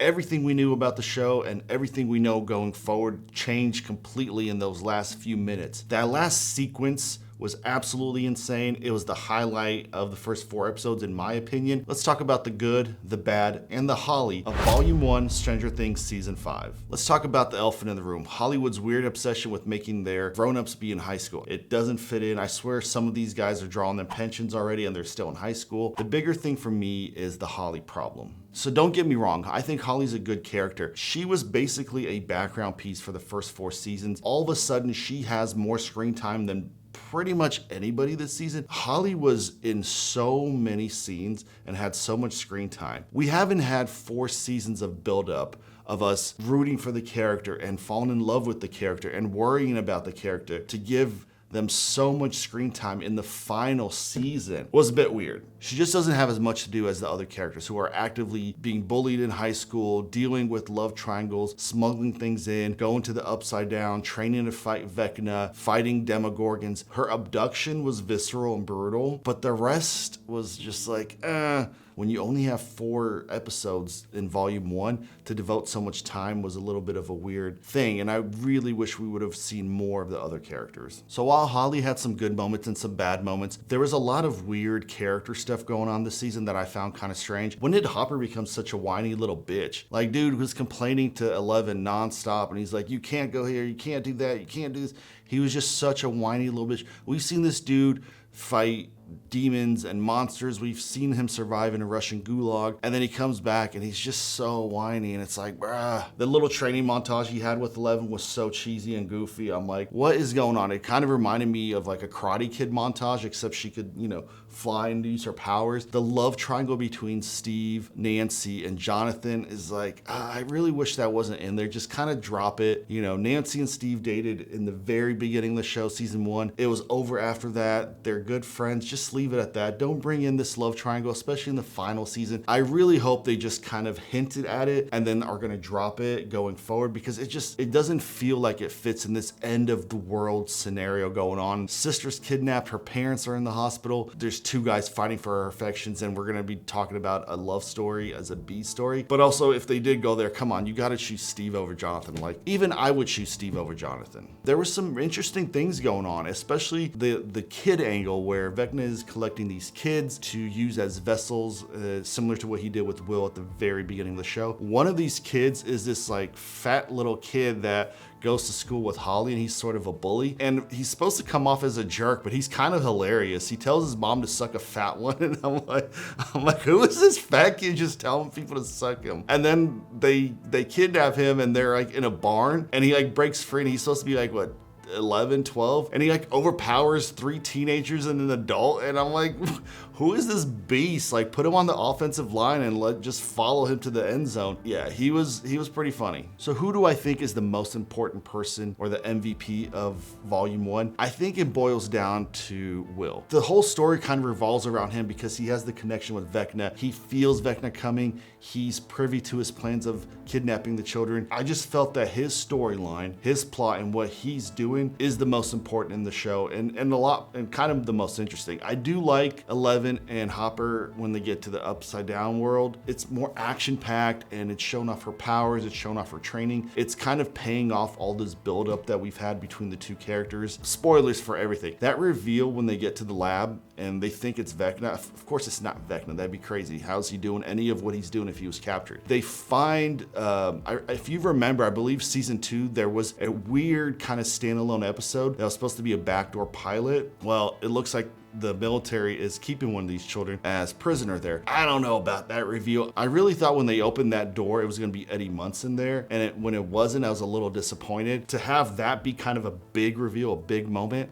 Everything we knew about the show and everything we know going forward changed completely in those last few minutes. That last sequence was absolutely insane. It was the highlight of the first 4 episodes, in my opinion. Let's talk about the good, the bad, and the Holly of Volume 1, Stranger Things Season 5. Let's talk about the elephant in the room. Hollywood's weird obsession with making their grown-ups be in high school. It doesn't fit in. I swear some of these guys are drawing their pensions already and they're still in high school. The bigger thing for me is the Holly problem. So don't get me wrong, I think Holly's a good character. She was basically a background piece for the first 4 seasons. All of a sudden, she has more screen time than pretty much anybody this season. Holly was in so many scenes and had so much screen time. We haven't had 4 seasons of buildup of us rooting for the character and falling in love with the character and worrying about the character to give them so much screen time in the final season was a bit weird. She just doesn't have as much to do as the other characters who are actively being bullied in high school, dealing with love triangles, smuggling things in, going to the Upside Down, training to fight Vecna, fighting Demogorgons. Her abduction was visceral and brutal, but the rest was just like, when you only have 4 episodes in Volume 1, to devote so much time was a little bit of a weird thing, and I really wish we would have seen more of the other characters. So while Holly had some good moments and some bad moments, there was a lot of weird character stuff going on this season that I found kind of strange. When did Hopper become such a whiny little bitch? Like, dude was complaining to Eleven nonstop, and he's like, you can't go here, you can't do that, you can't do this. He was just such a whiny little bitch. We've seen this dude fight demons and monsters. We've seen him survive in a Russian gulag, and then he comes back and he's just so whiny, and it's like, bruh. The little training montage he had with Eleven was so cheesy and goofy. I'm like, what is going on? It kind of reminded me of like a Karate Kid montage, except she could, fly and use her powers. The love triangle between Steve, Nancy, and Jonathan is like, I really wish that wasn't in there. Just kind of drop it. Nancy and Steve dated in the very beginning of the show, season 1. It was over after that. They're good friends. Just leave it at that. Don't bring in this love triangle, especially in the final season. I really hope they just kind of hinted at it and then are going to drop it going forward, because it doesn't feel like it fits in this end of the world scenario going on. Sister's kidnapped. Her parents are in the hospital. There's 2 guys fighting for her affections, and we're going to be talking about a love story as a B story. But also, if they did go there, come on, you got to choose Steve over Jonathan. Like, even I would choose Steve over Jonathan. There were some interesting things going on, especially the kid angle where Vecna is collecting these kids to use as vessels, similar to what he did with Will at the very beginning of the show. One of these kids is this like fat little kid that goes to school with Holly, and he's sort of a bully, and he's supposed to come off as a jerk, but he's kind of hilarious. He tells his mom to suck a fat one, and I'm like, who is this fat kid just telling people to suck him? And then they kidnap him, and they're like in a barn, and he like breaks free, and he's supposed to be like, what, 11, 12, and he like overpowers 3 teenagers and an adult, and I'm like, who is this beast? Like, put him on the offensive line and just follow him to the end zone. Yeah, he was pretty funny. So who do I think is the most important person, or the MVP of Volume 1? I think it boils down to Will. The whole story kind of revolves around him because he has the connection with Vecna. He feels Vecna coming. He's privy to his plans of kidnapping the children. I just felt that his storyline, his plot, and what he's doing is the most important in the show, and kind of the most interesting. I do like Eleven and Hopper when they get to the Upside Down world. It's more action-packed, and it's showing off her powers, it's showing off her training. It's kind of paying off all this buildup that we've had between the 2 characters. Spoilers for everything. That reveal when they get to the lab and they think it's Vecna. Of course it's not Vecna, that'd be crazy. How's he doing any of what he's doing if he was captured? They find, if you remember, I believe season 2, there was a weird kind of standalone episode that was supposed to be a backdoor pilot. Well, it looks like the military is keeping one of these children as prisoner there. I don't know about that reveal. I really thought when they opened that door, it was gonna be Eddie Munson there. And when it wasn't, I was a little disappointed. To have that be kind of a big reveal, a big moment,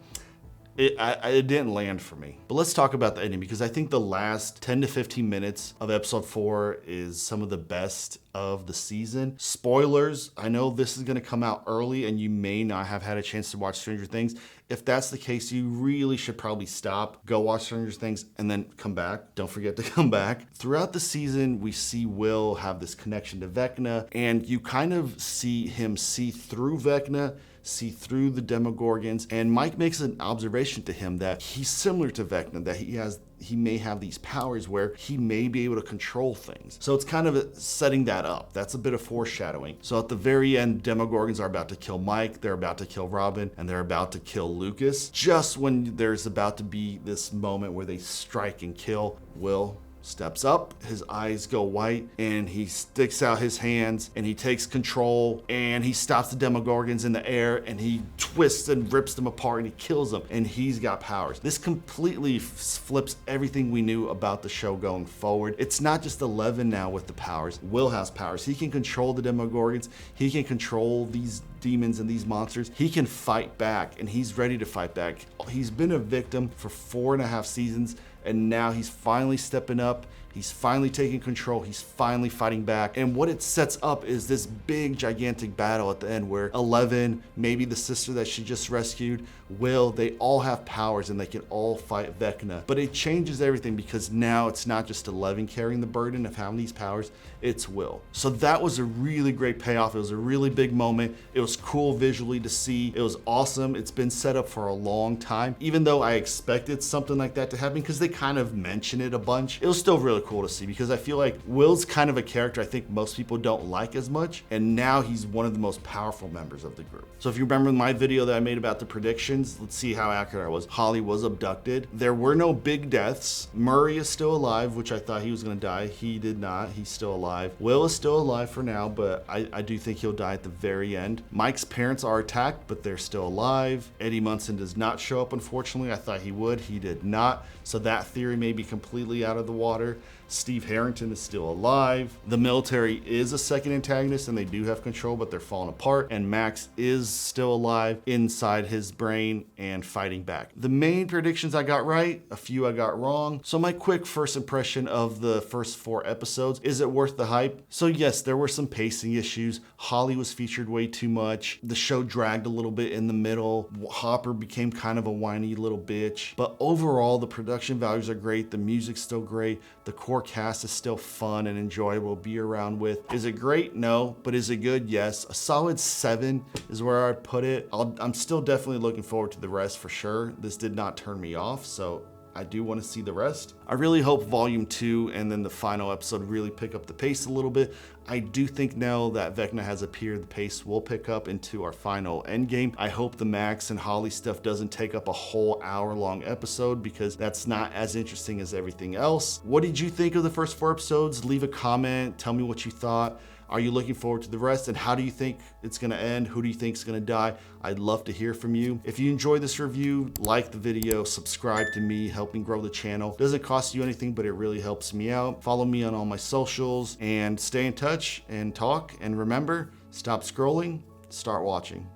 it didn't land for me. But let's talk about the ending, because I think the last 10 to 15 minutes of episode 4 is some of the best of the season. Spoilers, I know this is gonna come out early and you may not have had a chance to watch Stranger Things. If that's the case, you really should probably stop, go watch Stranger Things, and then come back. Don't forget to come back. Throughout the season, we see Will have this connection to Vecna, and you kind of see him see through Vecna, see through the Demogorgons, and Mike makes an observation to him that he's similar to Vecna, that he has he may have these powers where he may be able to control things. So it's kind of setting that up. That's a bit of foreshadowing. So at the very end, Demogorgons are about to kill Mike, they're about to kill Robin, and they're about to kill Lucas. Just when there's about to be this moment where they strike and kill, Will steps up, his eyes go white, and he sticks out his hands and he takes control and he stops the Demogorgons in the air and he twists and rips them apart and he kills them, and he's got powers. This completely flips everything we knew about the show going forward. It's not just 11 now with the powers. Will has powers. He can control the Demogorgons. He can control these demons and these monsters. He can fight back, and he's ready to fight back. He's been a victim for 4.5 seasons, and now he's finally stepping up. He's finally taking control. He's finally fighting back. And what it sets up is this big, gigantic battle at the end where 11, maybe the sister that she just rescued, Will, they all have powers and they can all fight Vecna. But it changes everything because now it's not just 11 carrying the burden of having these powers, it's Will. So that was a really great payoff. It was a really big moment. It was cool visually to see. It was awesome. It's been set up for a long time. Even though I expected something like that to happen because they kind of mention it a bunch, it was still really cool to see because I feel like Will's kind of a character I think most people don't like as much, and now he's one of the most powerful members of the group. So if you remember my video that I made about the predictions, let's see how accurate I was. Holly was abducted. There were no big deaths. Murray is still alive, which I thought he was gonna die. He did not. He's still alive. Will is still alive for now, but I do think he'll die at the very end. Mike's parents are attacked, but they're still alive. Eddie Munson does not show up, unfortunately. I thought he would. He did not. So that theory may be completely out of the water. Steve Harrington is still alive. The military is a second antagonist and they do have control, but they're falling apart. And Max is still alive inside his brain and fighting back. The main predictions I got right, a few I got wrong. So my quick first impression of the first 4 episodes, is it worth the hype? So yes, there were some pacing issues. Holly was featured way too much. The show dragged a little bit in the middle. Hopper became kind of a whiny little bitch. But overall, the production values are great. The music's still great. The core cast is still fun and enjoyable to be around with. Is it great? No. But is it good? Yes. A solid 7 is where I'd put it. I'm still definitely looking forward to the rest for sure. This did not turn me off, so I do want to see the rest. I really hope volume 2 and then the final episode really pick up the pace a little bit. I do think now that Vecna has appeared, the pace will pick up into our final endgame. I hope the Max and Holly stuff doesn't take up a whole hour-long episode because that's not as interesting as everything else. What did you think of the first 4 episodes? Leave a comment, tell me what you thought. Are you looking forward to the rest? And how do you think it's gonna end? Who do you think is gonna die? I'd love to hear from you. If you enjoyed this review, like the video, subscribe to me, helping grow the channel. Doesn't cost you anything, but it really helps me out. Follow me on all my socials and stay in touch and talk. And remember, stop scrolling, start watching.